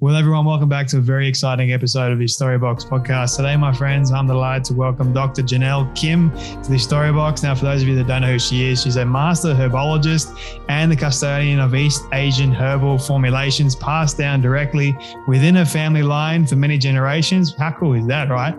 Well, everyone, welcome back to a very exciting episode of the Storybox podcast. Today, my friends, I'm delighted to welcome Dr. Janelle Kim to the Storybox. Now, for those of you that don't know who she is, she's a master herbologist and the custodian of East Asian herbal formulations passed down directly within her family line for many generations. How cool is that, right?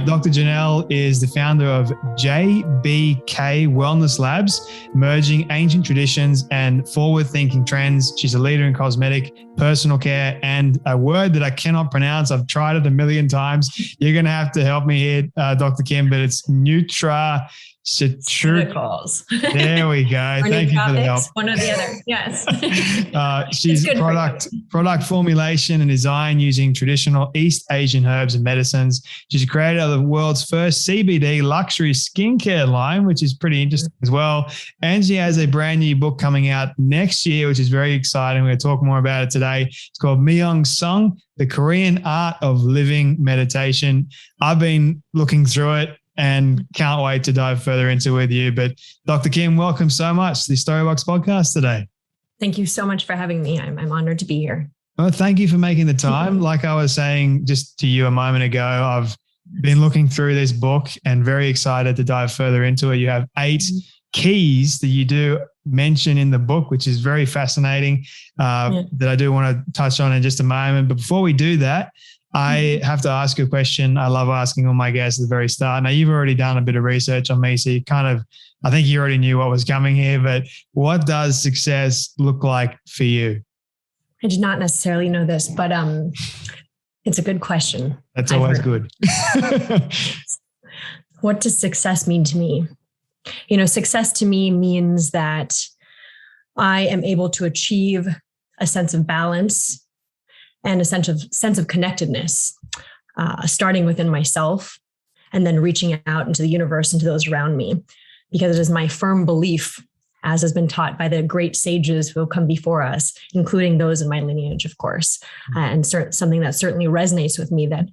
Dr. Janelle is the founder of JBK Wellness Labs, merging ancient traditions and forward-thinking trends. She's a leader in cosmetic, personal care, and a word that I cannot pronounce. I've tried it a million times. You're going to have to help me here, Dr. Kim, but it's nutraceuticals. There we go. Thank you for the help. One or the other. Yes. She's product formulation and design using traditional East Asian herbs and medicines. She's creator of the world's first CBD luxury skincare line, which is pretty interesting as well. And she has a brand new book coming out next year, which is very exciting. We're going to talk more about it today. It's called Myung, the Korean Art of Living Meditation. I've been looking through it and can't wait to dive further into it with you. But Dr. Kim, welcome so much to the Storybox podcast today. Thank you so much for having me. I'm honored to be here. Well, thank you for making the time. Like I was saying just to you a moment ago, I've been looking through this book and very excited to dive further into it. You have 8 keys that you do mention in the book, which is very fascinating, that I do want to touch on in just a moment. But before we do that, I have to ask you a question I love asking all my guests at the very start. Now, you've already done a bit of research on me, so you I think you already knew what was coming here, but what does success look like for you? I did not necessarily know this, but it's a good question. That's always good. What does success mean to me? Success to me means that I am able to achieve a sense of balance and a sense of connectedness, starting within myself and then reaching out into the universe and to those around me, because it is my firm belief, as has been taught by the great sages who have come before us, including those in my lineage, of course, and something that certainly resonates with me, that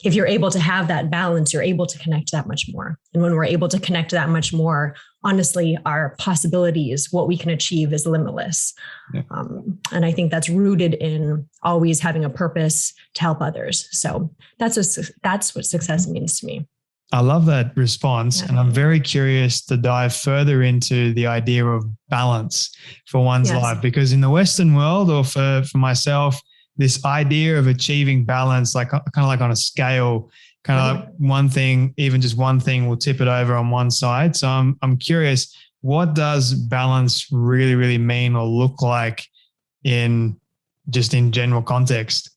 if you're able to have that balance, you're able to connect that much more. And when we're able to connect that much more, honestly, our possibilities, what we can achieve is limitless. Yeah. And I think that's rooted in always having a purpose to help others. So that's what success means to me. I love that response. Yeah. And I'm very curious to dive further into the idea of balance for one's life, because in the Western world, or for myself, this idea of achieving balance, kind of like on a scale, like one thing, even just one thing will tip it over on one side. So I'm curious, what does balance really, really mean or look like in general context?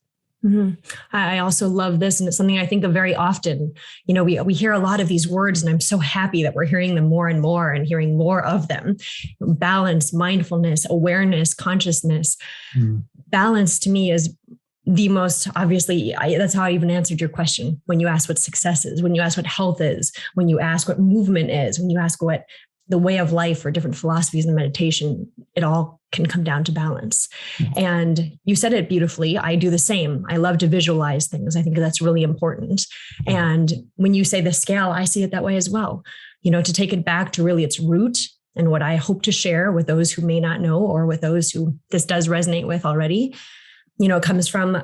Mm-hmm. I also love this, and it's something I think of very often. We hear a lot of these words, and I'm so happy that we're hearing them more and more and hearing more of them. Balance, mindfulness, awareness, consciousness. Balance to me is the most, obviously, that's how I even answered your question. When you ask what success is, when you ask what health is, when you ask what movement is, when you ask what the way of life or different philosophies and meditation, it all can come down to balance. And you said it beautifully. I do the same. I love to visualize things. I think that's really important. And when you say the scale, I see it that way as well. To take it back to really its root, and what I hope to share with those who may not know, or with those who this does resonate with already, it comes from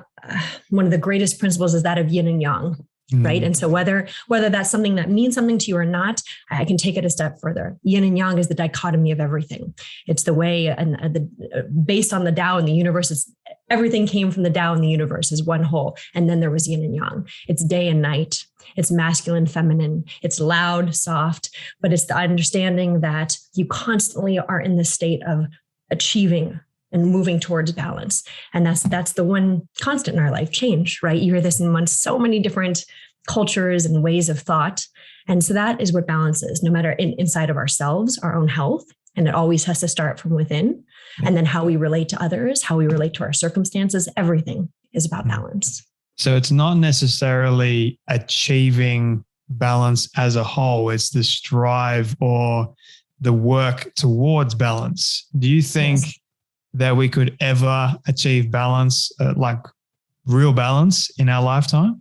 one of the greatest principles is that of yin and yang. Right. And so whether that's something that means something to you or not, I can take it a step further. Yin and yang is the dichotomy of everything. It's the way, and based on the Tao in the universe, everything came from the Tao in the universe as one whole. And then there was yin and yang. It's day and night. It's masculine, feminine. It's loud, soft, but it's the understanding that you constantly are in the state of achieving and moving towards balance. And that's the one constant in our life, change, right? You hear this in so many different cultures and ways of thought. And so that is what balance is, no matter inside of ourselves, our own health. And it always has to start from within. And then how we relate to others, how we relate to our circumstances, everything is about balance. So it's not necessarily achieving balance as a whole. It's the strive or the work towards balance. Do you think that we could ever achieve balance, like real balance in our lifetime?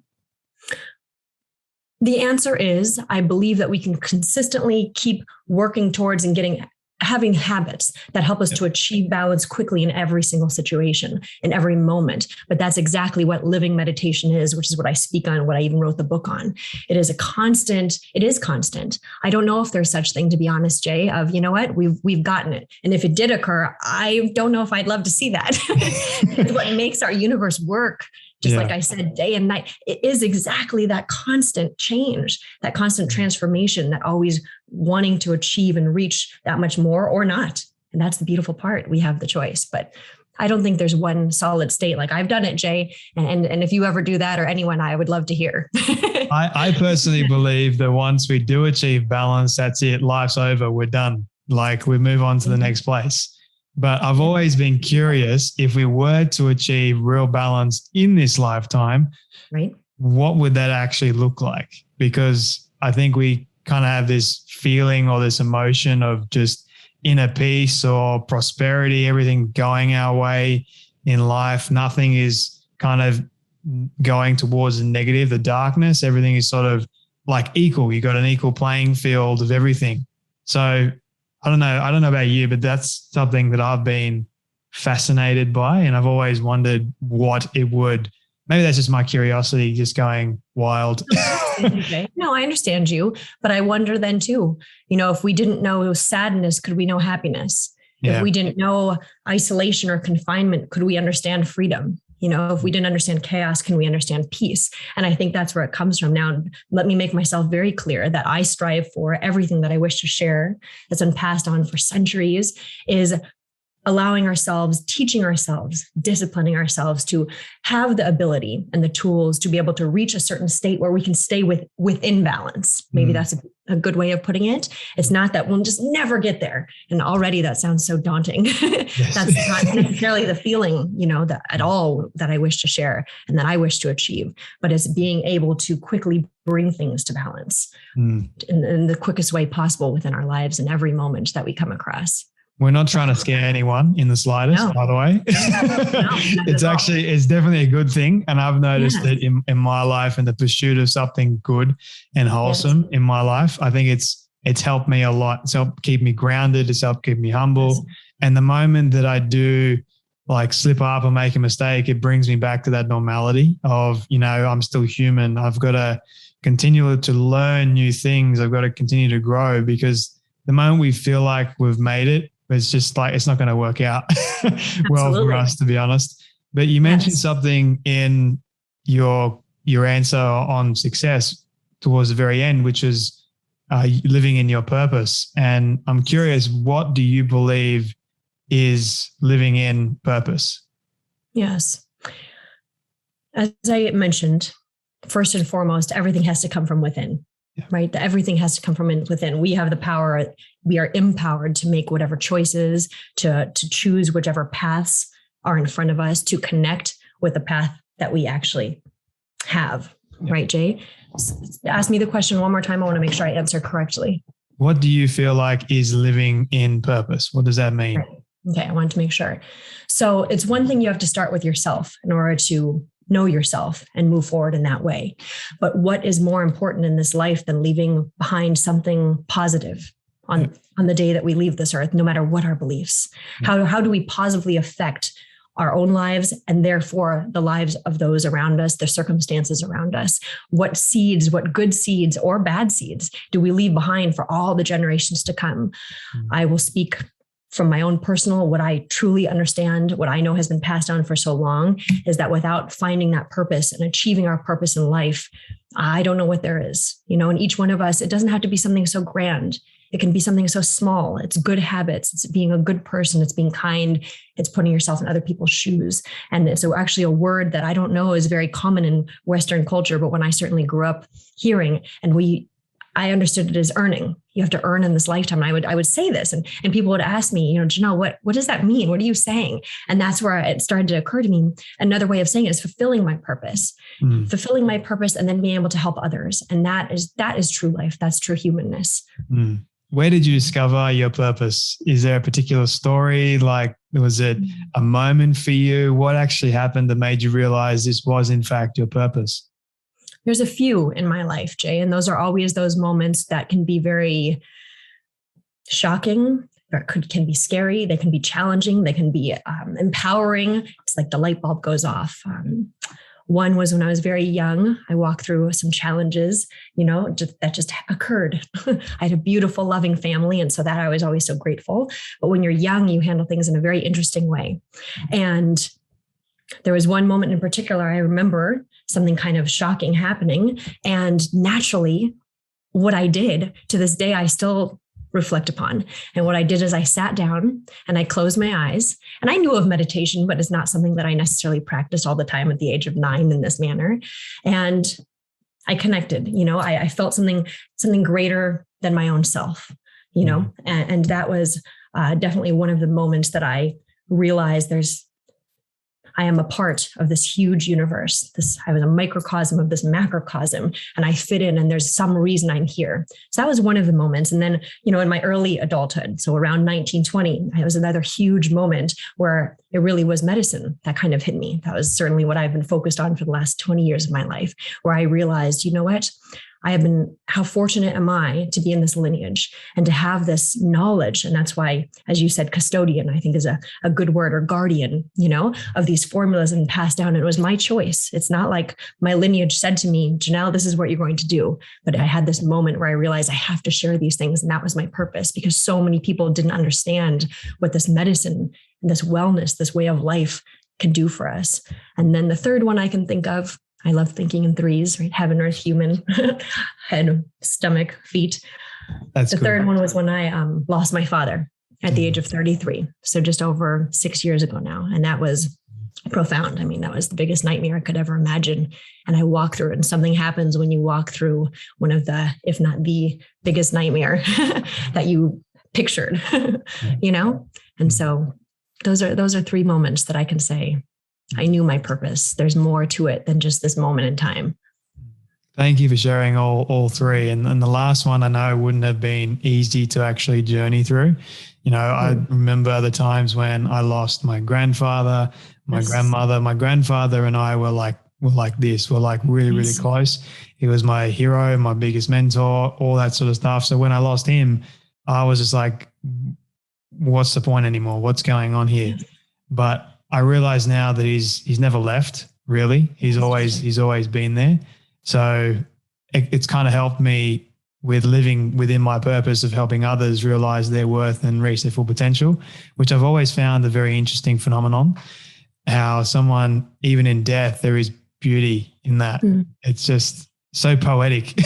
The answer is, I believe that we can consistently keep working towards and getting having habits that help us to achieve balance quickly in every single situation, in every moment. But that's exactly what living meditation is, which is what I speak on, what I even wrote the book on. It is constant. I don't know if there's such thing, to be honest, Jay, of, you know what, we've gotten it. And if it did occur, I don't know if I'd love to see that. It's what makes our universe work. Just like I said, day and night, it is exactly that constant change, that constant transformation, that always wanting to achieve and reach that much more or not. And that's the beautiful part. We have the choice, but I don't think there's one solid state. Like, I've done it, Jay. And if you ever do that, or anyone, I would love to hear. I personally believe that once we do achieve balance, that's it. Life's over. We're done. Like, we move on to the next place. But I've always been curious, if we were to achieve real balance in this lifetime, right, what would that actually look like? Because I think we kind of have this feeling or this emotion of just inner peace or prosperity, everything going our way in life. Nothing is kind of going towards the negative, the darkness. Everything is sort of like equal. You got an equal playing field of everything. So I don't know about you, but that's something that I've been fascinated by. And I've always wondered what it would, maybe that's just my curiosity just going wild. No, I understand you, but I wonder then too, if we didn't know sadness, could we know happiness? Yeah. If we didn't know isolation or confinement, could we understand freedom? If we didn't understand chaos, can we understand peace? And I think that's where it comes from. Now, let me make myself very clear that I strive for everything that I wish to share that's been passed on for centuries is allowing ourselves, teaching ourselves, disciplining ourselves to have the ability and the tools to be able to reach a certain state where we can stay within balance. Maybe that's a good way of putting it. It's not that we'll just never get there. And already that sounds so daunting. Yes. That's not necessarily the feeling, that at all that I wish to share and that I wish to achieve, but it's being able to quickly bring things to balance in the quickest way possible within our lives in every moment that we come across. We're not trying to scare anyone in the slightest, by the way. It's definitely a good thing. And I've noticed that in my life, in the pursuit of something good and wholesome in my life, I think it's helped me a lot. It's helped keep me grounded. It's helped keep me humble. Yes. And the moment that I do like slip up or make a mistake, it brings me back to that normality of, I'm still human. I've got to continue to learn new things. I've got to continue to grow, because the moment we feel like we've made it, it's just like, it's not going to work out well for us, to be honest. But you mentioned something in your answer on success towards the very end, which is living in your purpose. And I'm curious, what do you believe is living in purpose? Yes. As I mentioned, first and foremost, everything has to come from within. Right? Everything has to come from within. We have the power. We are empowered to make whatever choices, to choose whichever paths are in front of us, to connect with the path that we actually have. Yeah. Right, Jay? Ask me the question one more time. I want to make sure I answer correctly. What do you feel like is living in purpose? What does that mean? Right. Okay, I wanted to make sure. So it's one thing, you have to start with yourself in order to know yourself and move forward in that way. But what is more important in this life than leaving behind something positive on the day that we leave this earth, no matter what our beliefs? How do we positively affect our own lives and therefore the lives of those around us, the circumstances around us? What seeds, what good seeds or bad seeds do we leave behind for all the generations to come? I will speak from my own personal, what I truly understand, what I know has been passed on for so long, is that without finding that purpose and achieving our purpose in life, I don't know what there is. And each one of us, it doesn't have to be something so grand. It can be something so small. It's good habits. It's being a good person. It's being kind. It's putting yourself in other people's shoes. And it's actually a word that I don't know is very common in Western culture, but when I certainly grew up hearing, and I understood it as earning. You have to earn in this lifetime. And I would say this, and people would ask me, Janelle, what does that mean? What are you saying? And that's where it started to occur to me. Another way of saying it is fulfilling my purpose, fulfilling my purpose, and then being able to help others. And that is true life. That's true humanness. Where did you discover your purpose? Is there a particular story? Like, was it a moment for you? What actually happened that made you realize this was in fact your purpose? There's a few in my life, Jay, and those are always those moments that can be very shocking can be scary. They can be challenging. They can be empowering. It's like the light bulb goes off. One was when I was very young. I walked through some challenges, that just occurred. I had a beautiful, loving family. And so that I was always so grateful. But when you're young, you handle things in a very interesting way. And there was one moment in particular, I remember something kind of shocking happening. And naturally, what I did to this day, I still reflect upon. And what I did is I sat down and I closed my eyes. And I knew of meditation, but it's not something that I necessarily practiced all the time at the age of 9 in this manner. And I connected, I felt something greater than my own self, and that was definitely one of the moments that I realized I am a part of this huge universe. I was a microcosm of this macrocosm, and I fit in, and there's some reason I'm here. So that was one of the moments. And then, in my early adulthood, so around 1920, it was another huge moment where it really was medicine that kind of hit me. That was certainly what I've been focused on for the last 20 years of my life, where I realized, how fortunate am I to be in this lineage and to have this knowledge. And that's why, as you said, custodian, I think is a good word, or guardian, of these formulas and passed down. And it was my choice. It's not like my lineage said to me, Janelle, this is what you're going to do. But I had this moment where I realized I have to share these things. And that was my purpose, because so many people didn't understand what this medicine and this wellness, this way of life can do for us. And then the third one I can think of, I love thinking in threes, right? Heaven, earth, human, head, stomach, feet. That's the cool. Third one was when I lost my father at the age of 33. So just over 6 years ago now. And that was profound. I mean, that was the biggest nightmare I could ever imagine. And I walked through it, and something happens when you walk through one of the, if not the biggest nightmare that you pictured, And so those are 3 moments that I can say, I knew my purpose. There's more to it than just this moment in time. Thank you for sharing all 3. And the last one, I know wouldn't have been easy to actually journey through. I remember the times when I lost my grandfather, my grandmother. My grandfather and I were like this. We're like really, really close. He was my hero, my biggest mentor, all that sort of stuff. So when I lost him, I was just like, what's the point anymore? What's going on here? But I realize now that he's never left, really. He's always been there. So it's kind of helped me with living within my purpose of helping others realize their worth and reach their full potential, which I've always found a very interesting phenomenon. How someone, even in death, there is beauty in that. It's just so poetic.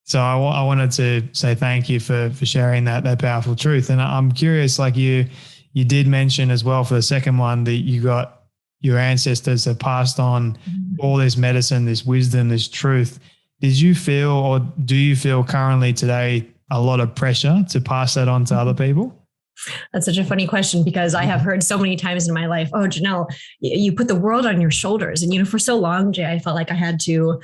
So I wanted to say thank you for sharing that powerful truth. And I'm curious, like you did mention as well for the second one that you got your ancestors have passed on all this medicine, this wisdom, this truth. Did you feel, or do you feel currently today, a lot of pressure to pass that on to other people? That's such a funny question, because I have heard so many times in my life, oh, Janelle, you put the world on your shoulders. And, for so long, Jay, I felt like I had to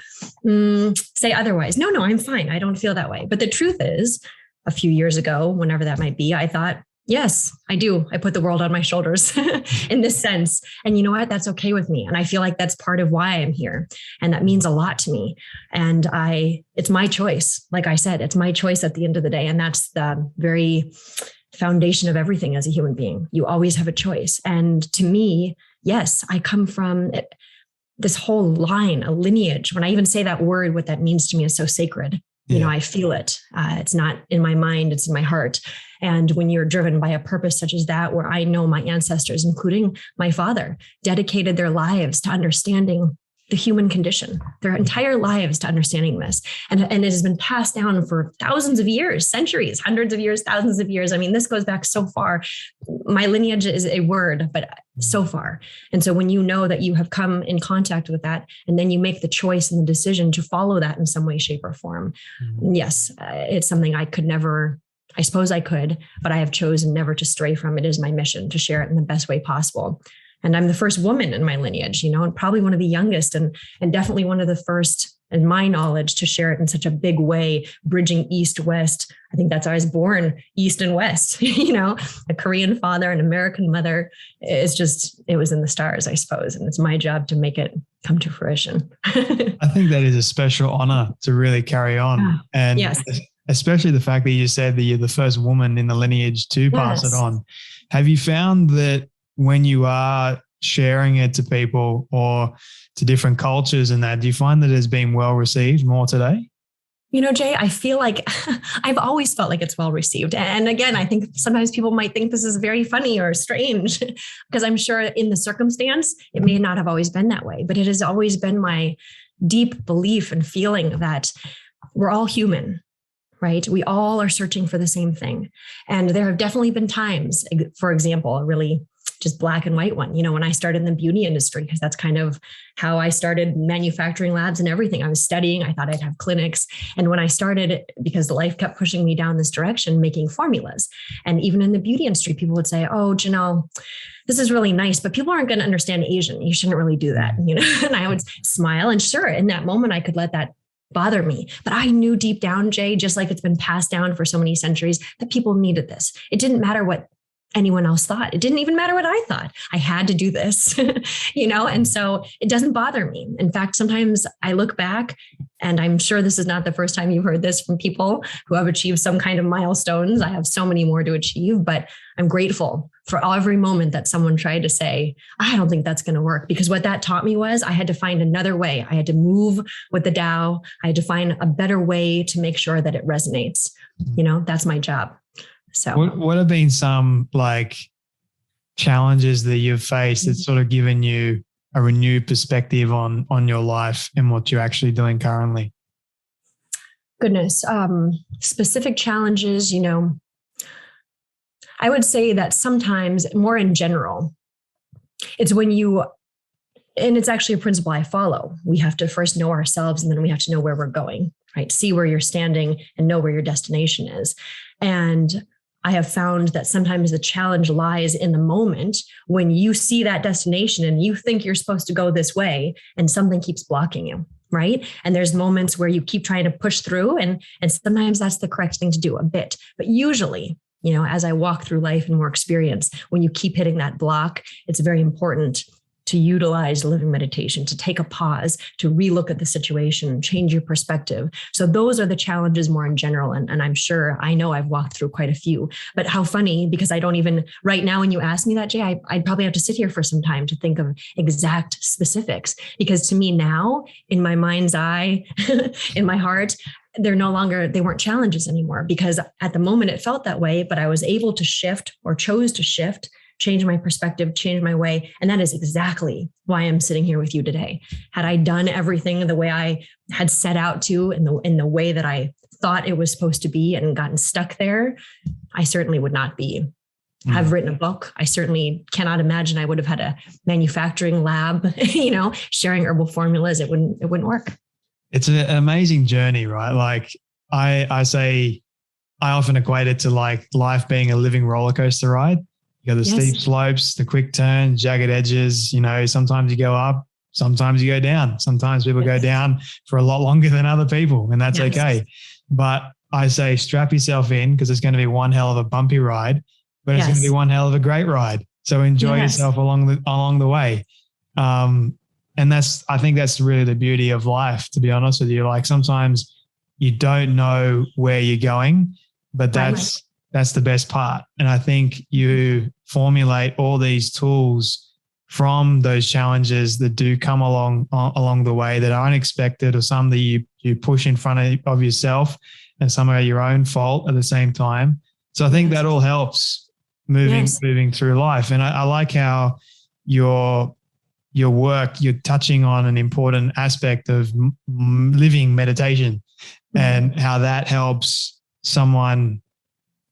say otherwise. No, I'm fine. I don't feel that way. But the truth is, a few years ago, whenever that might be, I thought, yes, I do. I put the world on my shoulders in this sense. And you know what? That's okay with me. And I feel like that's part of why I'm here. And that means a lot to me. And it's my choice. Like I said, it's my choice at the end of the day. And that's the very foundation of everything as a human being. You always have a choice. And to me, yes, I come from this whole line, a lineage. When I even say that word, what that means to me is so sacred. I feel it. It's not in my mind, it's in my heart. And when you're driven by a purpose such as that, where I know my ancestors, including my father, dedicated their lives to understanding the human condition, their entire lives to understanding this. And it has been passed down for thousands of years, centuries, hundreds of years, thousands of years. I mean, this goes back so far. My lineage is a word, but so far. And so when you know that you have come in contact with that, and then you make the choice and the decision to follow that in some way, shape, or form, yes, it's something I could never, I suppose I could, but I have chosen never to stray from. It is my mission to share it in the best way possible. And I'm the first woman in my lineage, and probably one of the youngest, and definitely one of the first, in my knowledge, to share it in such a big way, bridging East, West. I think that's how I was born, East and West, a Korean father, an American mother. It was in the stars, I suppose. And it's my job to make it come to fruition. I think that is a special honor to really carry on. And yes. especially the fact that you said that you're the first woman in the lineage to pass it on. Have you found that when you are sharing it to people or to different cultures and that, do you find that it's been well received more today? You know, Jay, I feel like I've always felt like it's well received. And again, I think sometimes people might think this is very funny or strange because I'm sure in the circumstance, it may not have always been that way, but it has always been my deep belief and feeling that we're all human, right? We all are searching for the same thing. And there have definitely been times, for example, really just black and white one, you know, when I started in the beauty industry, because that's kind of how I started manufacturing labs and everything. I was studying, I thought I'd have clinics. And when I started, because life kept pushing me down this direction, making formulas. And even in the beauty industry, people would say, oh, Janelle, this is really nice, but people aren't going to understand Asian. You shouldn't really do that. You know, and I would smile. And sure, in that moment, I could let that bother me. But I knew deep down, Jay, just like it's been passed down for so many centuries, that people needed this. It didn't matter what anyone else thought. It didn't even matter what I thought. I had to do this, you know, and so it doesn't bother me. In fact, sometimes I look back, and I'm sure this is not the first time you've heard this from people who have achieved some kind of milestones. I have so many more to achieve, but I'm grateful for every moment that someone tried to say, I don't think that's going to work, because what that taught me was I had to find another way. I had to move with the Tao. I had to find a better way to make sure that it resonates. You know, that's my job. So what have been some like challenges that you've faced that's sort of given you a renewed perspective on your life and what you're actually doing currently? Goodness, specific challenges, you know, I would say that sometimes more in general, it's when you, and it's actually a principle I follow. We have to first know ourselves, and then we have to know where we're going, right? See where you're standing and know where your destination is. And I have found that sometimes the challenge lies in the moment when you see that destination and you think you're supposed to go this way and something keeps blocking you, right? And there's moments where you keep trying to push through, and sometimes that's the correct thing to do a bit. But usually, you know, as I walk through life and more experience, when you keep hitting that block, it's very important to utilize living meditation, to take a pause, to relook at the situation, change your perspective. So those are the challenges more in general. And I'm sure, I know I've walked through quite a few, but how funny, because I don't even, right now, when you ask me that, Jay, I'd probably have to sit here for some time to think of exact specifics, because to me now, in my mind's eye, in my heart, they weren't challenges anymore, because at the moment it felt that way, but I was able to shift, or chose to shift, change my perspective, change my way. And that is exactly why I'm sitting here with you today. Had I done everything the way I had set out to, in the way that I thought it was supposed to be, and gotten stuck there, I certainly would not be. Have written a book. I certainly cannot imagine I would have had a manufacturing lab, you know, sharing herbal formulas. It wouldn't work. It's an amazing journey, right? Like I say, I often equate it to like life being a living roller coaster ride. You got the steep slopes, the quick turns, jagged edges, you know, sometimes you go up, sometimes you go down. Sometimes people go down for a lot longer than other people, and that's okay. But I say strap yourself in, because it's going to be one hell of a bumpy ride, but it's going to be one hell of a great ride. So enjoy yourself along the way. And I think that's really the beauty of life, to be honest with you. Like sometimes you don't know where you're going, but that's the best part. And I think you formulate all these tools from those challenges that do come along the way that are unexpected, or some that you push in front of yourself, and some are your own fault at the same time. So I think that all helps moving through life. And I like how your work, you're touching on an important aspect of living meditation, and how that helps someone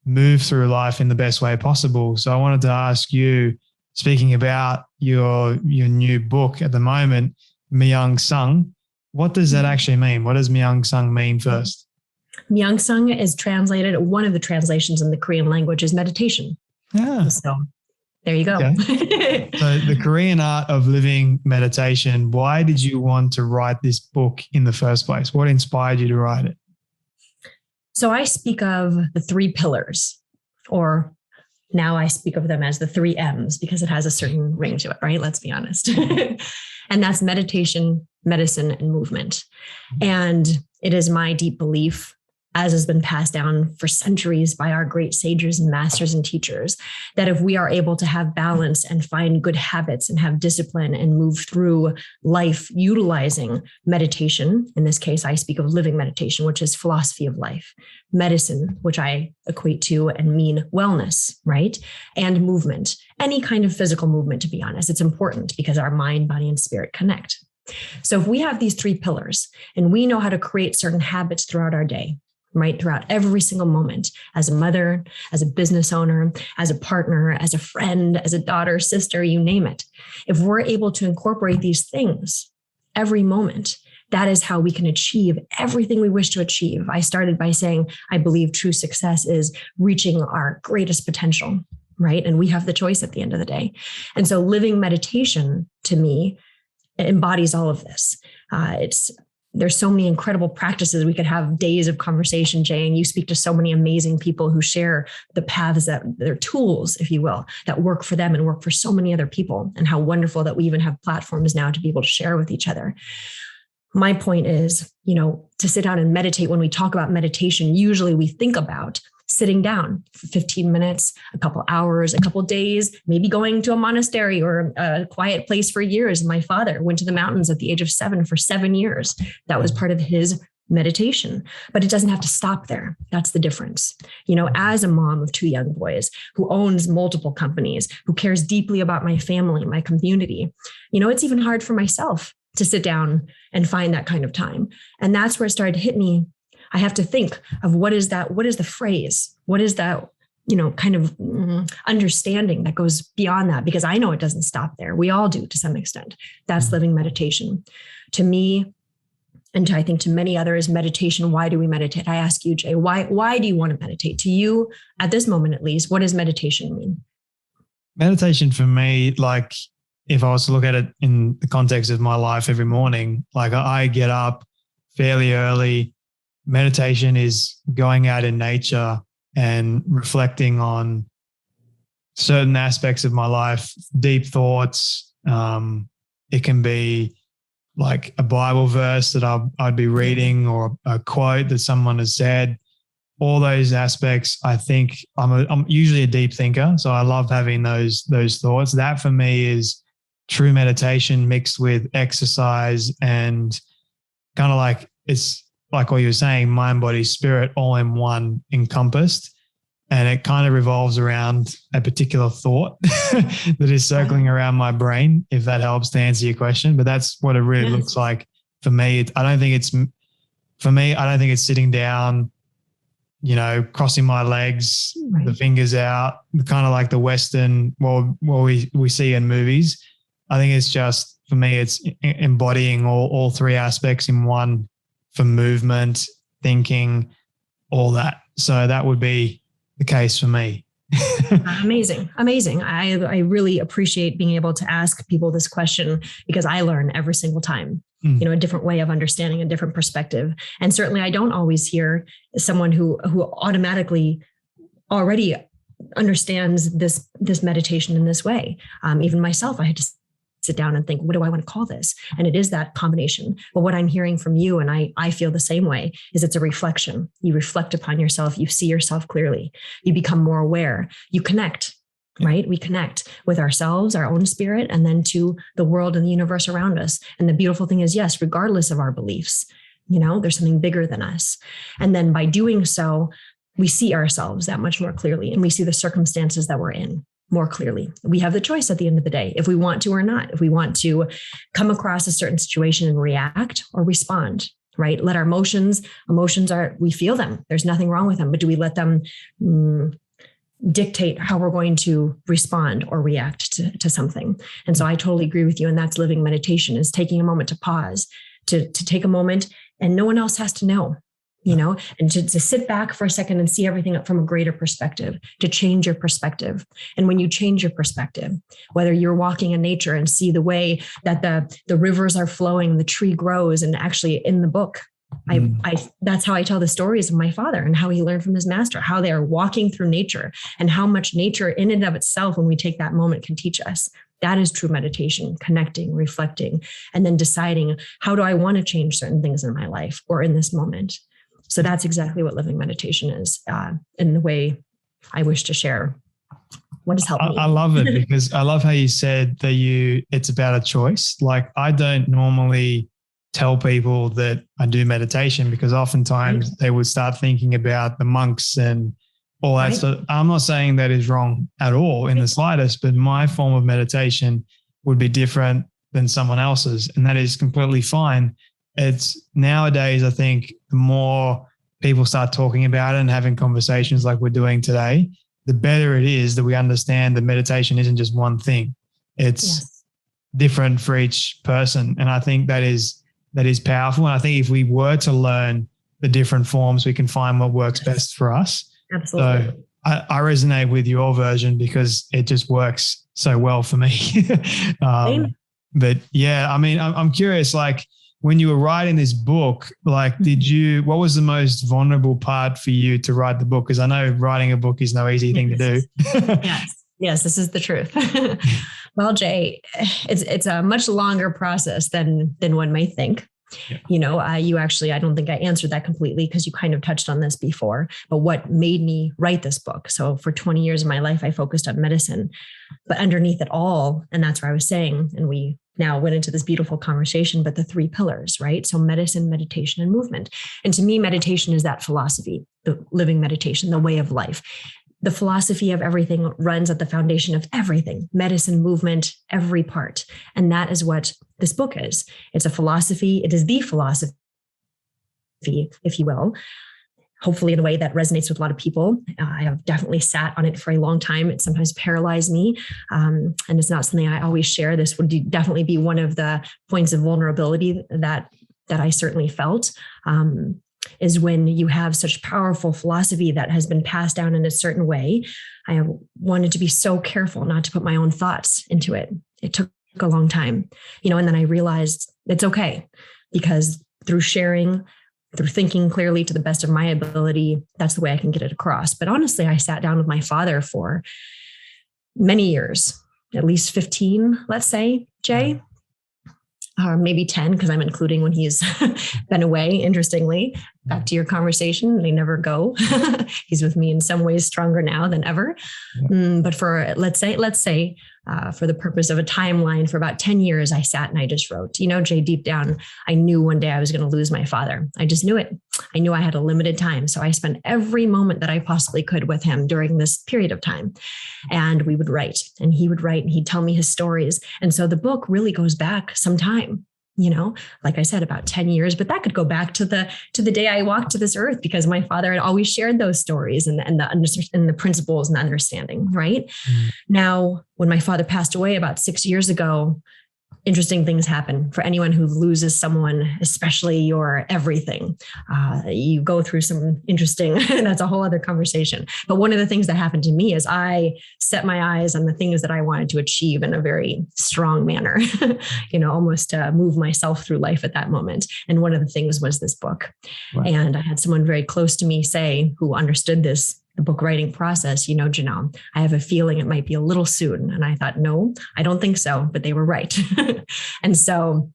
move through life in the best way possible. So I wanted to ask you, speaking about your new book at the moment, Myung Sung, what does that actually mean? What does Myung Sung mean first? Myung Sung is translated, one of the translations in the Korean language is meditation. Yeah. So there you go. Okay. So the Korean art of living meditation, why did you want to write this book in the first place? What inspired you to write it? So I speak of the 3 pillars, or now I speak of them as the 3 M's, because it has a certain ring to it, right? Let's be honest. And that's meditation, medicine, and movement. And it is my deep belief as has been passed down for centuries by our great sages and masters and teachers, that if we are able to have balance and find good habits and have discipline and move through life utilizing meditation, in this case, I speak of living meditation, which is philosophy of life, medicine, which I equate to and mean wellness, right? And movement, any kind of physical movement, to be honest. It's important because our mind, body, and spirit connect. So if we have these three pillars and we know how to create certain habits throughout our day, right? Throughout every single moment, as a mother, as a business owner, as a partner, as a friend, as a daughter, sister, you name it. If we're able to incorporate these things every moment, that is how we can achieve everything we wish to achieve. I started by saying, I believe true success is reaching our greatest potential, right? And we have the choice at the end of the day. And so living meditation, to me, embodies all of this. There's so many incredible practices. We could have days of conversation, Jay, and you speak to so many amazing people who share the paths that they're tools, if you will, that work for them and work for so many other people. And how wonderful that we even have platforms now to be able to share with each other. My point is, to sit down and meditate. When we talk about meditation, usually we think about sitting down for 15 minutes, a couple hours, a couple days, maybe going to a monastery or a quiet place for years. My father went to the mountains at the age of 7 for 7 years. That was part of his meditation, but it doesn't have to stop there. That's the difference. As a mom of 2 young boys who owns multiple companies, who cares deeply about my family, my community, it's even hard for myself to sit down and find that kind of time. And that's where it started to hit me. I have to think of what is the phrase? What is that, kind of understanding that goes beyond that? Because I know it doesn't stop there. We all do to some extent. That's living meditation. To me, and I think to many others, meditation, why do we meditate? I ask you, Jay, why do you want to meditate? To you, at this moment at least, what does meditation mean? Meditation for me, like if I was to look at it in the context of my life every morning, like I get up fairly early. Meditation is going out in nature and reflecting on certain aspects of my life, deep thoughts. It can be like a Bible verse that I'd be reading or a quote that someone has said. All those aspects, I think I'm usually a deep thinker, so I love having those thoughts. That for me is true meditation mixed with exercise and kind of like it's like what you were saying, mind, body, spirit, all in one encompassed. And it kind of revolves around a particular thought that is circling around my brain, if that helps to answer your question. But that's what it really looks like for me. I don't think it's sitting down, crossing my legs, the fingers out, kind of like the Western, what we see in movies. I think it's just, for me, it's embodying all three aspects in one, for movement, thinking, all that. So that would be the case for me. Amazing. I really appreciate being able to ask people this question because I learn every single time, a different way of understanding, a different perspective. And certainly I don't always hear someone who automatically already understands this meditation in this way. Even myself, I had to sit down and think, what do I want to call this? And it is that combination. But what I'm hearing from you, and I feel the same way, is it's a reflection. You reflect upon yourself. You see yourself clearly. You become more aware. You connect, right? We connect with ourselves, our own spirit, and then to the world and the universe around us. And the beautiful thing is, yes, regardless of our beliefs, there's something bigger than us. And then by doing so, we see ourselves that much more clearly, and we see the circumstances that we're in more clearly. We have the choice at the end of the day, if we want to or not, if we want to come across a certain situation and react or respond, right? Let our emotions we feel them. There's nothing wrong with them, but do we let them dictate how we're going to respond or react to something? And so I totally agree with you. And that's living meditation, is taking a moment to pause, to take a moment, and no one else has to know. And to sit back for a second and see everything from a greater perspective, to change your perspective. And when you change your perspective, whether you're walking in nature and see the way that the rivers are flowing, the tree grows, and actually in the book, that's how I tell the stories of my father and how he learned from his master, how they are walking through nature and how much nature in and of itself, when we take that moment, can teach us. That is true meditation, connecting, reflecting, and then deciding, how do I want to change certain things in my life or in this moment? So that's exactly what living meditation is, in the way I wish to share what has helped me. I love it because I love how you said that it's about a choice. Like, I don't normally tell people that I do meditation because oftentimes they would start thinking about the monks and all that stuff. I'm not saying that is wrong at all in the slightest, but my form of meditation would be different than someone else's, and that is completely fine. It's nowadays, I think, the more people start talking about it and having conversations like we're doing today, the better it is that we understand that meditation isn't just one thing. It's different for each person. And I think that is powerful. And I think if we were to learn the different forms, we can find what works best for us. Absolutely. So I resonate with your version because it just works so well for me. But yeah, I mean, I'm curious, like, when you were writing this book, like, what was the most vulnerable part for you to write the book? Because I know writing a book is no easy thing to do. Yes, this is the truth. Well, Jay, it's a much longer process than one may think. Yeah. You know, you actually, I don't think I answered that completely because you kind of touched on this before, but what made me write this book? So for 20 years of my life, I focused on medicine, but underneath it all, and that's where I was saying, and we now went into this beautiful conversation, but the 3 pillars, right? So medicine, meditation, and movement. And to me, meditation is that philosophy, the living meditation, the way of life. The philosophy of everything runs at the foundation of everything, medicine, movement, every part. And that is what this book is. It's a philosophy. It is the philosophy, if you will, hopefully in a way that resonates with a lot of people. I have definitely sat on it for a long time. It sometimes paralyzed me. And it's not something I always share. This would definitely be one of the points of vulnerability that I certainly felt. Is when you have such powerful philosophy that has been passed down in a certain way. I wanted to be so careful not to put my own thoughts into it. It took a long time, and then I realized it's okay, because through sharing, through thinking clearly to the best of my ability, that's the way I can get it across. But honestly, I sat down with my father for many years, at least 15, let's say, Jay. Or maybe 10, because I'm including when he's been away, interestingly. Back to your conversation, they never go. He's with me in some ways stronger now than ever. But for, let's say, for the purpose of a timeline, for about 10 years, I sat and I just wrote. Jay, deep down, I knew one day I was going to lose my father. I just knew it. I knew I had a limited time. So I spent every moment that I possibly could with him during this period of time. And we would write, and he would write, and he'd tell me his stories. And so the book really goes back some time, like I said, about 10 years, but that could go back to the day I walked to this earth, because my father had always shared those stories and the principles and the understanding. Right. Now, when my father passed away about 6 years ago, interesting things happen for anyone who loses someone, especially your everything. You go through some interesting, that's a whole other conversation. But one of the things that happened to me is I set my eyes on the things that I wanted to achieve in a very strong manner, almost to move myself through life at that moment. And one of the things was this book. Wow. And I had someone very close to me say, who understood the book writing process, Janelle, I have a feeling it might be a little soon. And I thought, no, I don't think so, but they were right. And so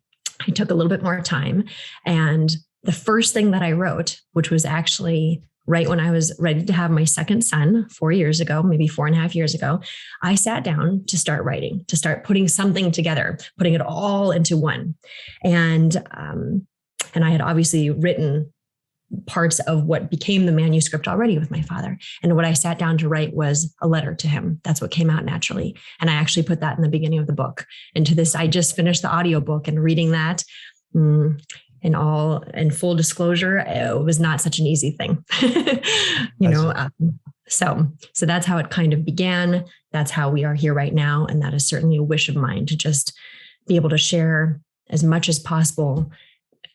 I took a little bit more time. And the first thing that I wrote, which was actually right when I was ready to have my second son 4 years ago, maybe 4.5 years ago, I sat down to start writing, to start putting something together, putting it all into one. And I had obviously written parts of what became the manuscript already with my father. And what I sat down to write was a letter to him. That's what came out naturally. And I actually put that in the beginning of the book. And to this, I just finished the audiobook, and reading that, in full disclosure, it was not such an easy thing, So that's how it kind of began. That's how we are here right now. And that is certainly a wish of mine, to just be able to share as much as possible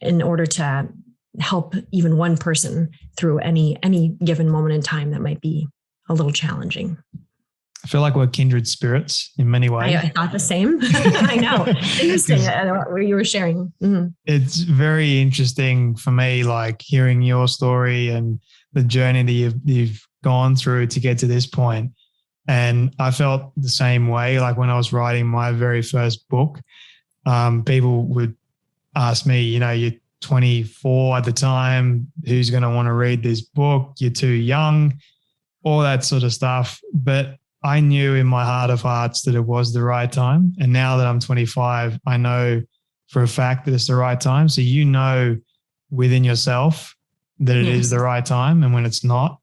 in order to help even one person through any given moment in time that might be a little challenging. I feel like we're kindred spirits in many ways. I thought the same. I know. Interesting what you were sharing. Mm-hmm. It's very interesting for me, like hearing your story and the journey that you've gone through to get to this point. And I felt the same way. Like when I was writing my very first book, people would ask me, 24 at the time. Who's going to want to read this book? You're too young, all that sort of stuff. But I knew in my heart of hearts that it was the right time. And now that I'm 25, I know for a fact that it's the right time. So you know within yourself that it is the right time and when it's not.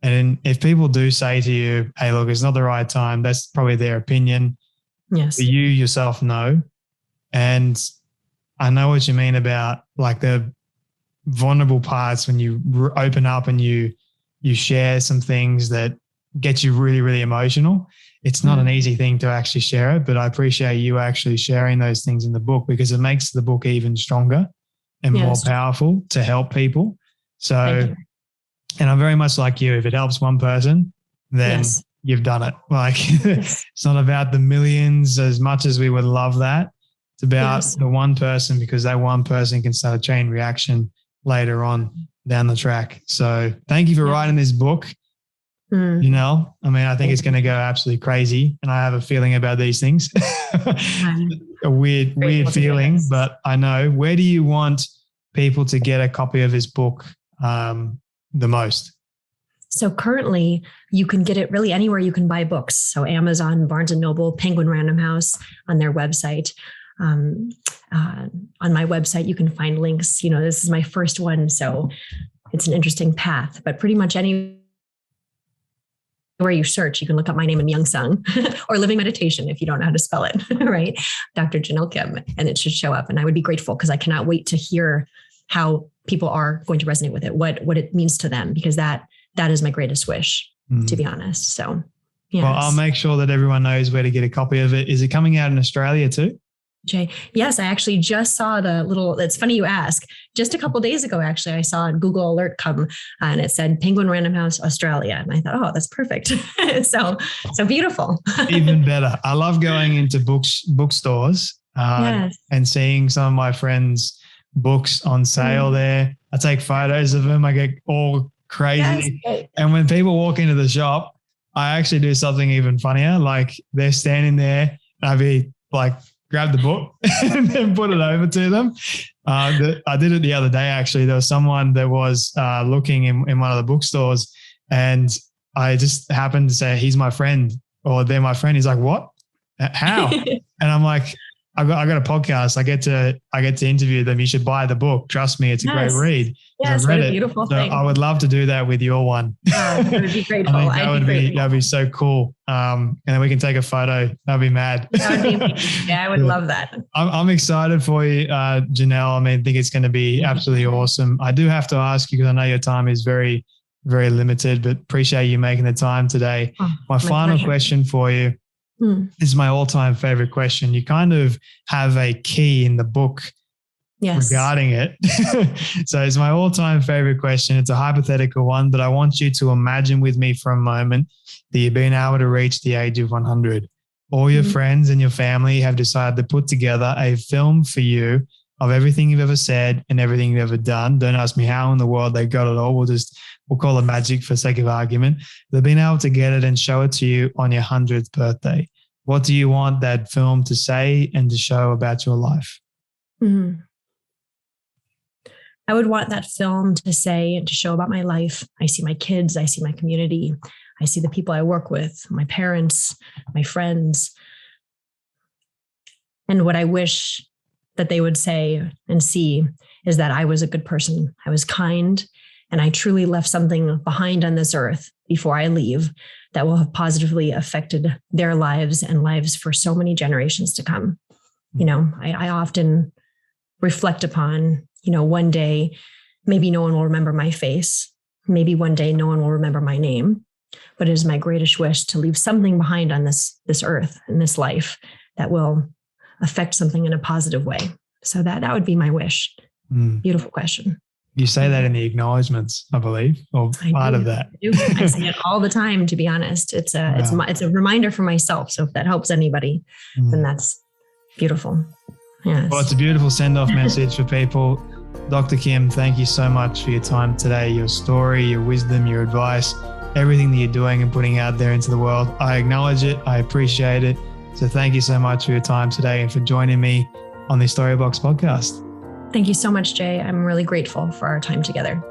And if people do say to you, hey, look, it's not the right time, that's probably their opinion. Yes. But you yourself know. And I know what you mean about like the vulnerable parts when you open up and you share some things that get you really, really emotional. It's not an easy thing to actually share it, but I appreciate you actually sharing those things in the book because it makes the book even stronger and more powerful to help people. So, and I'm very much like you. If it helps one person, then you've done it. Like it's not about the millions as much as we would love that. It's about the one person because that one person can start a chain reaction later on down the track. So thank you for writing this book. Janelle, I mean, I think it's going to go absolutely crazy. And I have a feeling about these things, a weird feeling, but I know. Where do you want people to get a copy of this book the most? So currently you can get it really anywhere you can buy books. So Amazon, Barnes & Noble, Penguin Random House on their website. On my website, you can find links. You know, this is my first one, so it's an interesting path, but pretty much anywhere you search, you can look up my name in Myung or Living Meditation if you don't know how to spell it, right? Dr. Janelle Kim, and it should show up. And I would be grateful because I cannot wait to hear how people are going to resonate with it, what it means to them, because that is my greatest wish, to be honest. So, yes. Well, I'll make sure that everyone knows where to get a copy of it. Is it coming out in Australia too? Jay, yes, I actually just saw it's funny you ask. Just a couple of days ago, actually, I saw a Google alert come and it said Penguin Random House, Australia. And I thought, oh, that's perfect. so beautiful. Even better. I love going into bookstores and seeing some of my friends' books on sale there. I take photos of them. I get all crazy. Yes. And when people walk into the shop, I actually do something even funnier. Like they're standing there and I'd be like, grab the book and then put it over to them. I did it the other day, actually. There was someone that was looking in one of the bookstores and I just happened to say, he's my friend or they're my friend. He's like, what? How? And I'm like, I got a podcast. I get to interview them. You should buy the book. Trust me, it's a great read. Yes, I've read what a beautiful thing. I would love to do that with your one. That would be grateful. That'd be so cool. And then we can take a photo. That'd be mad. That would be amazing. Yeah, I would love that. I'm excited for you, Janelle. I mean, I think it's going to be absolutely awesome. I do have to ask you because I know your time is very, very limited, but appreciate you making the time today. My final question for you. This is my all-time favorite question. You kind of have a key in the book regarding it. So it's my all-time favorite question. It's a hypothetical one, but I want you to imagine with me for a moment that you've been able to reach the age of 100. All your friends and your family have decided to put together a film for you of everything you've ever said and everything you've ever done. Don't ask me how in the world they got it all. We'll call it magic for sake of argument. They've been able to get it and show it to you on your 100th birthday. What do you want that film to say and to show about your life? I would want that film to say and to show about my life. I see my kids. I see my community. I see the people I work with, my parents, my friends. And what I wish that they would say and see is that I was a good person. I was kind, and I truly left something behind on this earth before I leave that will have positively affected their lives and lives for so many generations to come. You know, I often reflect upon, one day, maybe no one will remember my face. Maybe one day no one will remember my name, but it is my greatest wish to leave something behind on this earth and this life that will affect something in a positive way. So that would be my wish. Beautiful question. You say that in the acknowledgements, I believe, or part of that. I say it all the time, to be honest. It's a reminder for myself. So if that helps anybody, then that's beautiful. Yes. Well, it's a beautiful send-off message for people. Dr. Kim, thank you so much for your time today, your story, your wisdom, your advice, everything that you're doing and putting out there into the world. I acknowledge it. I appreciate it. So thank you so much for your time today and for joining me on the Storybox podcast. Thank you so much, Jay. I'm really grateful for our time together.